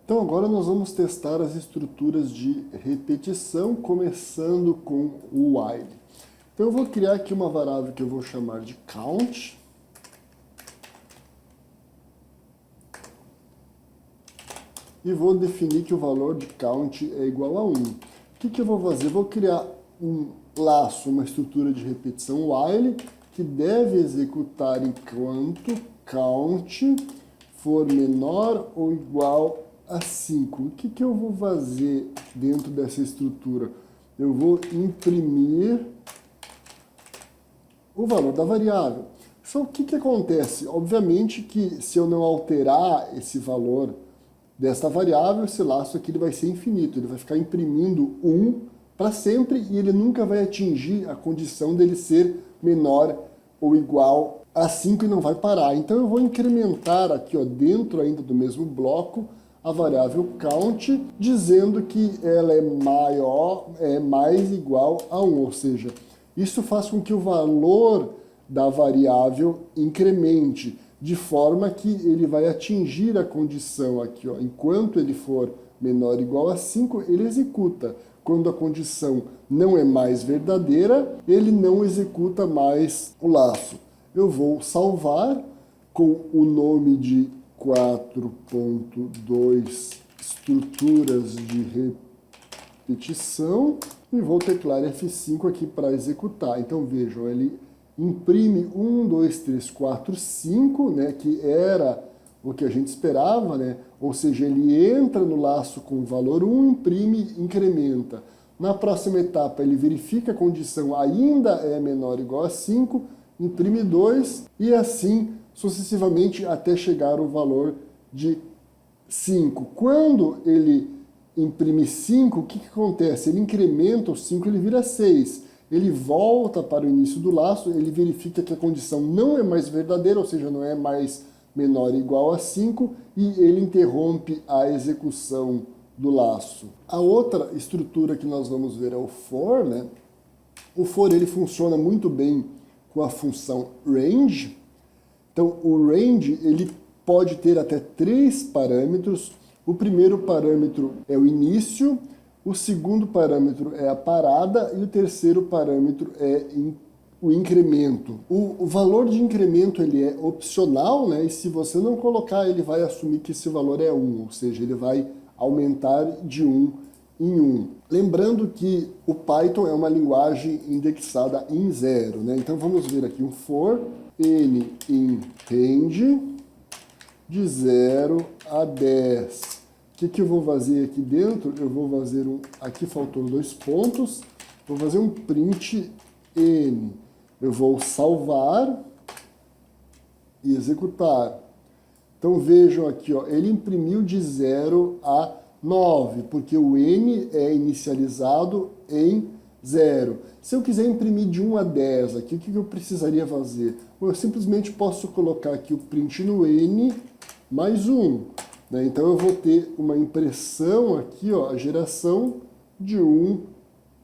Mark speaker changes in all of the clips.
Speaker 1: Então agora nós vamos testar as estruturas de repetição, começando com o while. Então eu vou criar aqui uma variável que eu vou chamar de count. E vou definir que o valor de count é igual a 1. O que eu vou fazer? Eu vou criar um laço, uma estrutura de repetição while, que deve executar enquanto count for menor ou igual a 5. O que eu vou fazer dentro dessa estrutura? Eu vou imprimir o valor da variável. Só o que acontece? Obviamente que se eu não alterar esse valor desta variável, esse laço aqui ele vai ser infinito, ele vai ficar imprimindo 1 para sempre e ele nunca vai atingir a condição dele ser menor ou igual a 5 e não vai parar. Então eu vou incrementar aqui, ó, dentro ainda do mesmo bloco, a variável count, dizendo que ela é mais igual a 1, ou seja, isso faz com que o valor da variável incremente, de forma que ele vai atingir a condição aqui, ó, enquanto ele for menor ou igual a 5, ele executa. Quando a condição não é mais verdadeira, ele não executa mais o laço. Eu vou salvar com o nome de 4.2 estruturas de repetição e vou teclar F5 aqui para executar. Então vejam, ele imprime 1, 2, 3, 4, 5, né, que era o que a gente esperava, né? Ou seja, ele entra no laço com o valor 1, imprime, incrementa. Na próxima etapa, ele verifica a condição ainda é menor ou igual a 5, imprime 2 e assim sucessivamente até chegar ao valor de 5. Quando ele imprime 5, o que acontece? Ele incrementa o 5, ele vira 6. Ele volta para o início do laço, ele verifica que a condição não é mais verdadeira, ou seja, não é mais menor ou igual a 5, e ele interrompe a execução do laço. A outra estrutura que nós vamos ver é o for, né? O for ele funciona muito bem com a função range. Então, o range ele pode ter até 3 parâmetros. O primeiro parâmetro é o início, o segundo parâmetro é a parada e o terceiro parâmetro é o incremento. O valor de incremento ele é opcional, né? E se você não colocar, ele vai assumir que esse valor é 1, ou seja, ele vai aumentar de 1 em 1. Lembrando que o Python é uma linguagem indexada em 0, né? Então vamos ver aqui um for n in range de 0 a 10. O que eu vou fazer aqui dentro? Eu vou fazer aqui faltou 2 pontos, vou fazer um print n. Eu vou salvar e executar. Então vejam aqui, ó, ele imprimiu de 0 a 9, porque o n é inicializado em 0. Se eu quiser imprimir de 1 a 10 aqui, o que eu precisaria fazer? Eu simplesmente posso colocar aqui o print no n mais 1. Né? Então eu vou ter uma impressão aqui, ó, a geração de 1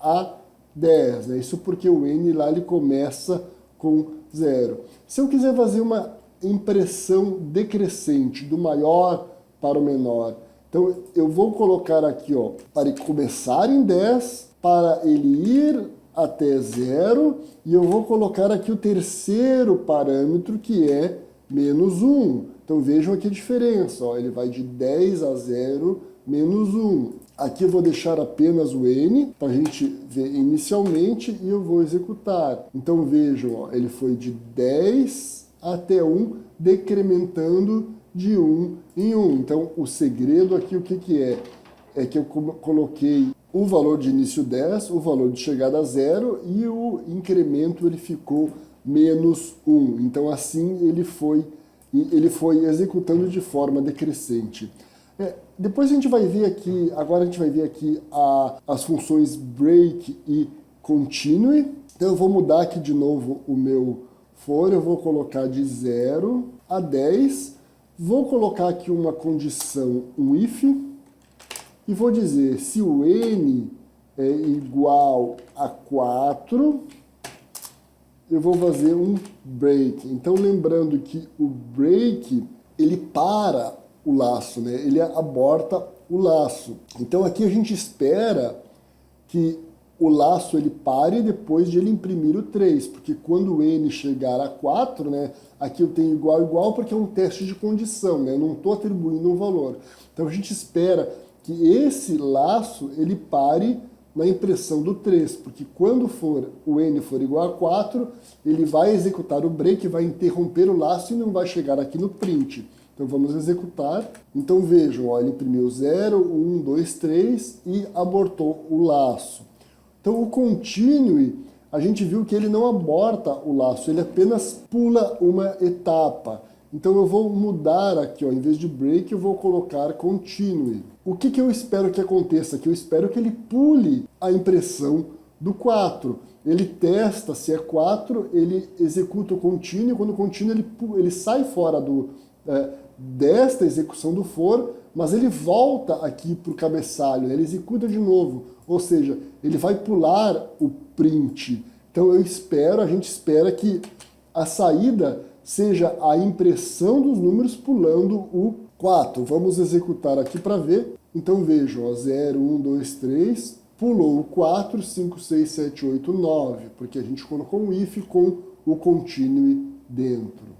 Speaker 1: a 10. Né? Isso porque o n lá ele começa com 0. Se eu quiser fazer uma impressão decrescente, do maior para o menor, então eu vou colocar aqui, ó, para ele começar em 10, para ele ir até 0, e eu vou colocar aqui o terceiro parâmetro, que é menos 1. Então vejam aqui a diferença, ó, ele vai de 10 a 0, menos 1. Aqui eu vou deixar apenas o n, para a gente ver inicialmente, e eu vou executar. Então vejam, ó, ele foi de 10 até 1, decrementando de 1 em 1. Então o segredo aqui o que é? É que eu coloquei o valor de início 10, o valor de chegada 0, e o incremento ele ficou menos 1. Então assim ele foi executando de forma decrescente. Depois a gente vai ver aqui, agora a gente vai ver aqui as funções break e continue. Então eu vou mudar aqui de novo o meu for, eu vou colocar de 0 a 10, vou colocar aqui uma condição, um if, e vou dizer se o n é igual a 4, eu vou fazer um break. Então lembrando que o break, ele para o laço, né? Ele aborta o laço. Então aqui a gente espera que o laço ele pare depois de ele imprimir o 3, porque quando o n chegar a 4, né, aqui eu tenho igual porque é um teste de condição, né, eu não estou atribuindo um valor. Então a gente espera que esse laço ele pare na impressão do 3, porque quando o n for igual a 4, ele vai executar o break, vai interromper o laço e não vai chegar aqui no print. Então vamos executar. Então vejam, ó, ele imprimiu 0, 1, 2, 3 e abortou o laço. Então o continue, a gente viu que ele não aborta o laço, ele apenas pula uma etapa. Então eu vou mudar aqui, ó, em vez de break eu vou colocar continue. O que eu espero que aconteça aqui? Eu espero que ele pule a impressão do 4. Ele testa se é 4, ele executa o continue, quando o continue ele sai fora desta execução do for, mas ele volta aqui para o cabeçalho, ele executa de novo, ou seja, ele vai pular o print. Então a gente espera que a saída seja a impressão dos números pulando o 4. Vamos executar aqui para ver. Então vejam, ó, 0, 1, 2, 3, pulou o 4, 5, 6, 7, 8, 9, porque a gente colocou um if com o continue dentro.